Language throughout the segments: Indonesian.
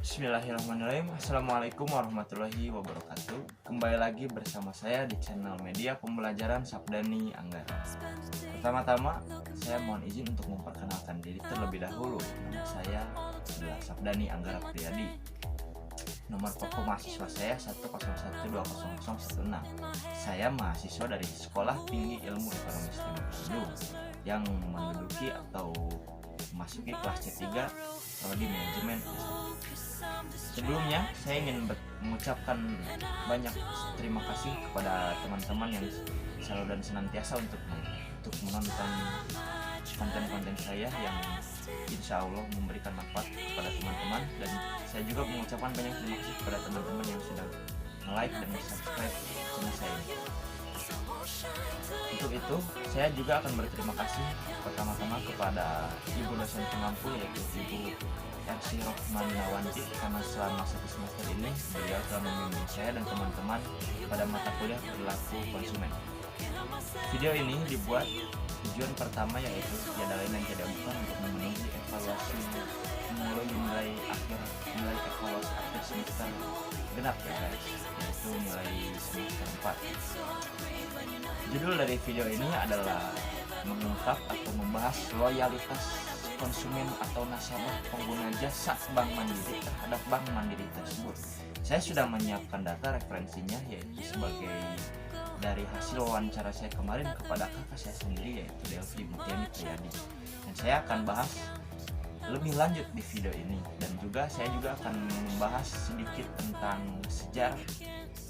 Bismillahirrahmanirrahim. Assalamualaikum warahmatullahi wabarakatuh. Kembali lagi bersama saya di channel media pembelajaran Sabdani Anggara. Pertama-tama saya mohon izin untuk memperkenalkan diri terlebih dahulu. Nama saya adalah Sabdani Anggara Priyadi. Nomor pokok mahasiswa saya 101200016. Saya mahasiswa dari Sekolah Tinggi Ilmu Ekonomi STEM Bandung yang menduduki atau memasuki kelas C3 prodi manajemen. Sebelumnya saya ingin mengucapkan banyak terima kasih kepada teman-teman yang selalu dan senantiasa untuk menonton konten-konten saya yang insya Allah memberikan manfaat kepada teman-teman, dan saya juga mengucapkan banyak terima kasih kepada teman-teman yang sudah like dan subscribe channel saya ini. Untuk itu saya juga akan berterima kasih pertama-tama kepada ibu dosen pengampu, yaitu Ibu Ersi Rohmaniawanti, karena selama satu semester ini beliau telah membimbing saya dan teman-teman pada mata kuliah perilaku konsumen. Video ini dibuat tujuan pertama yaitu tiada lain dan tidak bukan untuk memenuhi evaluasi nilai evaluasi akhir semester genap ya guys, yaitu nilai semester 4. Judul dari video ini adalah mengungkap atau membahas loyalitas konsumen atau nasabah pengguna jasa Bank Mandiri terhadap Bank Mandiri tersebut. Saya sudah menyiapkan data referensinya, yaitu sebagai dari hasil wawancara saya kemarin kepada kakak saya sendiri, yaitu Delvi Mutiani Priyadi. Dan saya akan bahas lebih lanjut di video ini, dan juga saya juga akan membahas sedikit tentang sejarah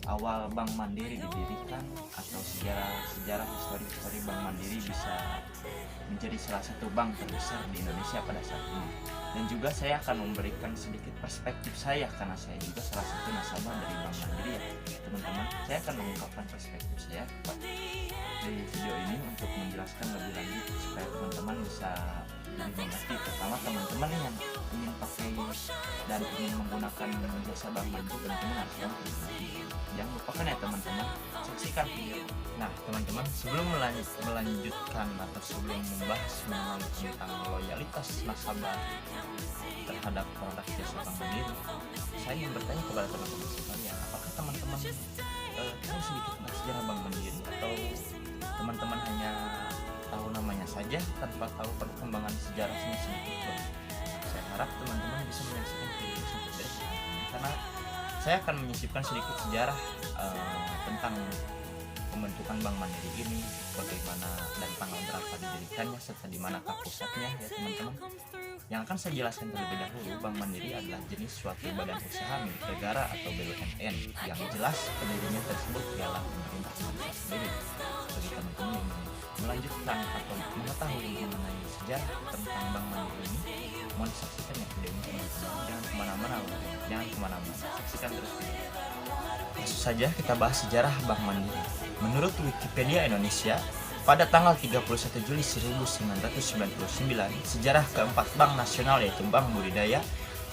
awal Bank Mandiri didirikan, atau sejarah histori Bank Mandiri bisa menjadi salah satu bank terbesar di Indonesia pada saat ini. Dan juga saya akan memberikan sedikit perspektif saya, karena saya juga salah satu nasabah dari Bank Mandiri ya teman-teman. Saya akan mengungkapkan perspektif saya di video ini untuk menjelaskan lebih lanjut supaya teman-teman bisa lebih mengerti. Pertama, teman-teman yang ingin pakai dan ingin menggunakan jasa Bank Mandiri, teman-teman harus tahu. Jangan lupakan ya teman-teman, saksikan video. Nah teman-teman, sebelum melanjutkan atau sebelum membahas mengenai tentang loyalitas nasabah terhadap produk jasa Bank Mandiri, saya ingin bertanya kepada teman-teman sekalian, apakah teman-teman tahu sedikit tentang sejarah Bank Mandiri, atau teman-teman hanya tahu namanya saja tanpa tahu perkembangan sejarahnya sedikit? Saya harap teman-teman bisa menyaksikan video ini sampai habis, karena saya akan menyisipkan sedikit sejarah tentang pembentukan Bank Mandiri ini, bagaimana dan tanggal berapa didirikannya, serta di manakah pusatnya ya teman-teman. Yang akan saya jelaskan terlebih dahulu, Bank Mandiri adalah jenis suatu badan usaha milik negara atau BUMN yang jelas pendirinya tersebut ialah pemerintah sendiri. Bagi teman-teman yang melanjutkan atau mengetahui mengenai sejarah tentang Bank Mandiri ini, mohon disaksikan ya video ini teman-teman. Jangan kemana-mana, saksikan terus video. Langsung saja kita bahas sejarah Bank Mandiri. Menurut Wikipedia Indonesia, pada tanggal 31 Juli 1999, sejarah keempat bank nasional yaitu Bank Budidaya,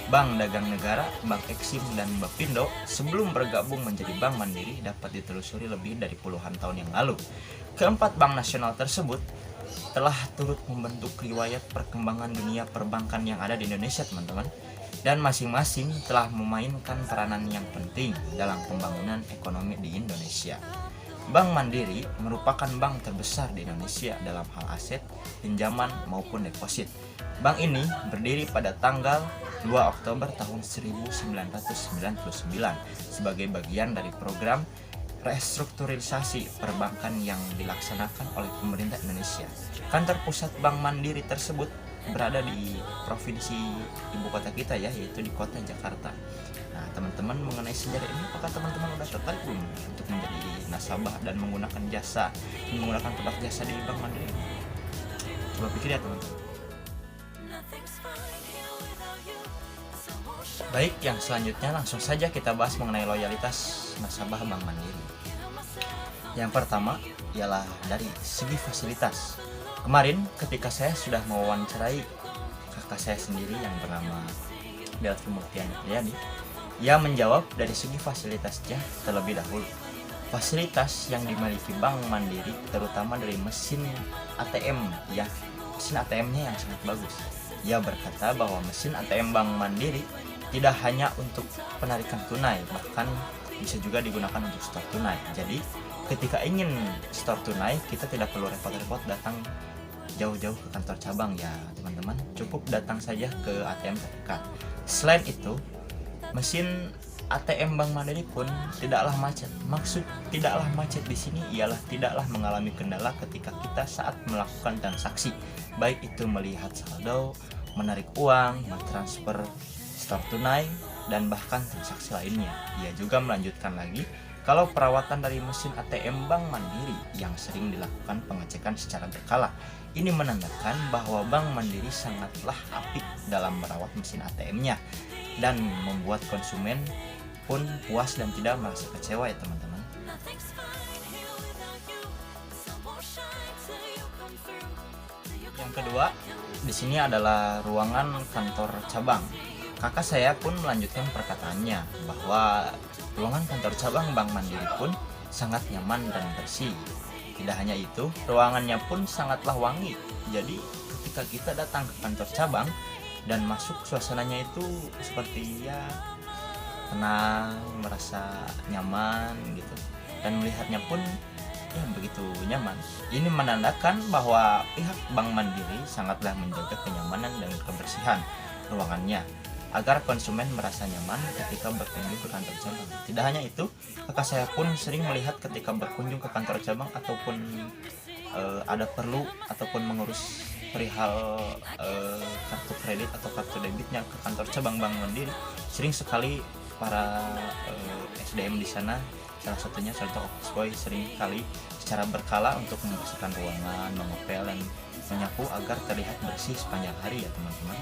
Bank Dagang Negara, Bank Eksim, dan Bapindo sebelum bergabung menjadi Bank Mandiri dapat ditelusuri lebih dari puluhan tahun yang lalu. Keempat bank nasional tersebut telah turut membentuk riwayat perkembangan dunia perbankan yang ada di Indonesia teman-teman, dan masing-masing telah memainkan peranan yang penting dalam pembangunan ekonomi di Indonesia. Bank Mandiri merupakan bank terbesar di Indonesia dalam hal aset, pinjaman maupun deposit. Bank ini berdiri pada tanggal 2 Oktober tahun 1999 sebagai bagian dari program restrukturisasi perbankan yang dilaksanakan oleh pemerintah Indonesia. Kantor pusat Bank Mandiri tersebut berada di provinsi ibu kota kita ya, yaitu di kota Jakarta. Nah teman-teman, mengenai sejarah ini, apakah teman-teman sudah tertarik belum untuk menjadi nasabah dan menggunakan produk jasa di Bank Mandiri? Coba pikir ya teman-teman. Baik, yang selanjutnya langsung saja kita bahas mengenai loyalitas nasabah Bank Mandiri. Yang pertama ialah dari segi fasilitas. Kemarin ketika saya sudah mewawancarai kakak saya sendiri yang bernama Delvi Mutiani Priyadi, ia menjawab dari segi fasilitasnya terlebih dahulu. Fasilitas yang dimiliki Bank Mandiri terutama dari mesin ATM ya, mesin ATM-nya yang sangat bagus. Ia berkata bahwa mesin ATM Bank Mandiri tidak hanya untuk penarikan tunai, bahkan bisa juga digunakan untuk store tunai. Jadi ketika ingin store tunai, kita tidak perlu repot-repot datang jauh-jauh ke kantor cabang ya teman-teman, cukup datang saja ke ATM terdekat. Selain itu, mesin ATM Bank Mandiri pun tidaklah macet. Maksud tidaklah macet di sini ialah tidaklah mengalami kendala ketika kita saat melakukan transaksi, baik itu melihat saldo, menarik uang, mentransfer, store tunai, dan bahkan transaksi lainnya. Ia juga melanjutkan lagi kalau perawatan dari mesin ATM Bank Mandiri yang sering dilakukan pengecekan secara berkala. Ini menandakan bahwa Bank Mandiri sangatlah apik dalam merawat mesin ATM-nya dan membuat konsumen pun puas dan tidak merasa kecewa ya teman-teman. Yang kedua, di sini adalah ruangan kantor cabang. Kakak saya pun melanjutkan perkataannya bahwa ruangan kantor cabang Bank Mandiri pun sangat nyaman dan bersih. Tidak hanya itu, ruangannya pun sangatlah wangi. Jadi ketika kita datang ke kantor cabang dan masuk, suasananya itu seperti ya tenang, merasa nyaman gitu, dan melihatnya pun ya begitu nyaman. Ini menandakan bahwa pihak Bank Mandiri sangatlah menjaga kenyamanan dan kebersihan ruangannya agar konsumen merasa nyaman ketika berkunjung ke kantor cabang. Tidak hanya itu, kakak saya pun sering melihat ketika berkunjung ke kantor cabang ataupun ada perlu ataupun mengurus perihal kartu kredit atau kartu debitnya ke kantor cabang Bank Mandiri, sering sekali para SDM di sana, salah satunya contoh office boy, sering kali secara berkala untuk membersihkan ruangan, mengepel dan menyapu agar terlihat bersih sepanjang hari ya teman-teman.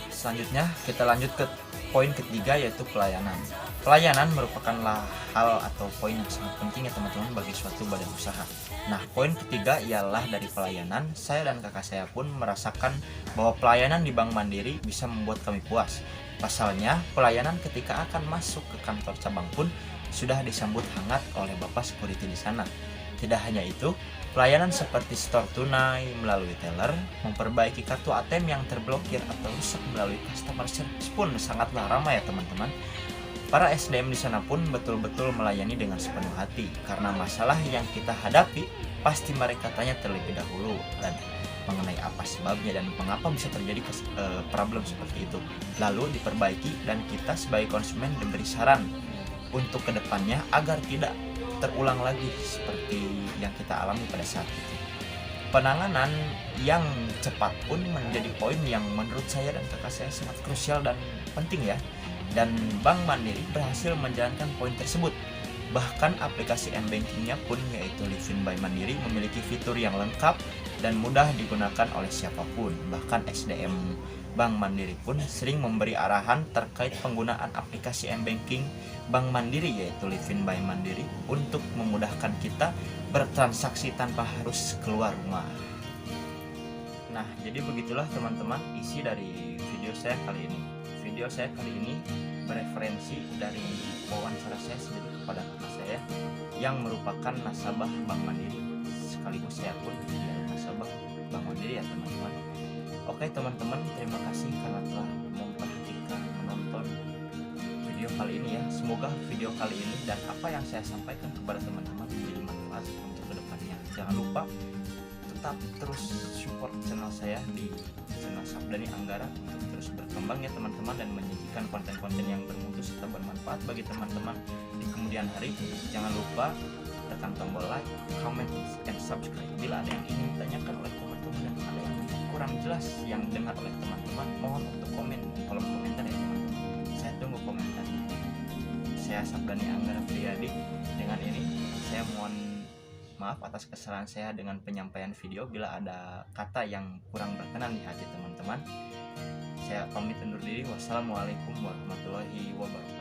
Selanjutnya kita lanjut ke poin ketiga, yaitu pelayanan. Pelayanan merupakan hal atau poin yang sangat penting ya teman-teman bagi suatu badan usaha. Nah, poin ketiga ialah dari pelayanan. Saya dan kakak saya pun merasakan bahwa pelayanan di Bank Mandiri bisa membuat kami puas. Pasalnya, pelayanan ketika akan masuk ke kantor cabang pun sudah disambut hangat oleh Bapak security di sana. Tidak hanya itu, pelayanan seperti store tunai melalui teller, memperbaiki kartu ATM yang terblokir atau rusak melalui customer service pun sangatlah ramai ya teman-teman. Para SDM di sana pun betul-betul melayani dengan sepenuh hati, karena masalah yang kita hadapi pasti mereka tanya terlebih dahulu dan mengenai apa sebabnya dan mengapa bisa terjadi problem seperti itu, lalu diperbaiki, dan kita sebagai konsumen diberi saran untuk kedepannya agar tidak terulang lagi seperti yang kita alami pada saat itu. Penanganan yang cepat pun menjadi poin yang menurut saya dan kakak saya sangat krusial dan penting ya. Dan Bank Mandiri berhasil menjalankan poin tersebut. Bahkan aplikasi m-bankingnya pun, yaitu Livin by Mandiri, memiliki fitur yang lengkap dan mudah digunakan oleh siapapun. Bahkan SDM Bank Mandiri pun sering memberi arahan terkait penggunaan aplikasi m-banking Bank Mandiri, yaitu Livin by Mandiri, untuk memudahkan kita bertransaksi tanpa harus keluar rumah. Nah, jadi begitulah teman-teman isi dari video saya kali ini. Video saya kali ini bereferensi dari wawancara saya sendiri kepada kakak saya yang merupakan nasabah Bank Mandiri, sekaligus saya pun menjadi nasabah Bank Mandiri ya teman-teman. Oke teman-teman, terima kasih karena telah memperhatikan menonton video kali ini ya. Semoga video kali ini dan apa yang saya sampaikan kepada teman-teman menjadi manfaat untuk kedepannya. Jangan lupa tetap terus support channel saya di channel Sabdani Anggara untuk terus berkembang ya teman-teman, dan menyajikan konten-konten yang bermutu serta bermanfaat bagi teman-teman di kemudian hari. Jangan lupa tekan tombol like, comment, dan subscribe bila ada yang ingin ditanyakan oleh teman-teman dan ada yang kurang jelas yang dengar oleh teman-teman, mohon untuk komen di kolom komentar ya teman-teman. Saya tunggu komentar. Saya Sabdani Anggara Priyadi. Dengan ini saya mohon maaf atas kesalahan saya dengan penyampaian video bila ada kata yang kurang berkenan di hati teman-teman. Saya pamit undur diri. Wassalamualaikum warahmatullahi wabarakatuh.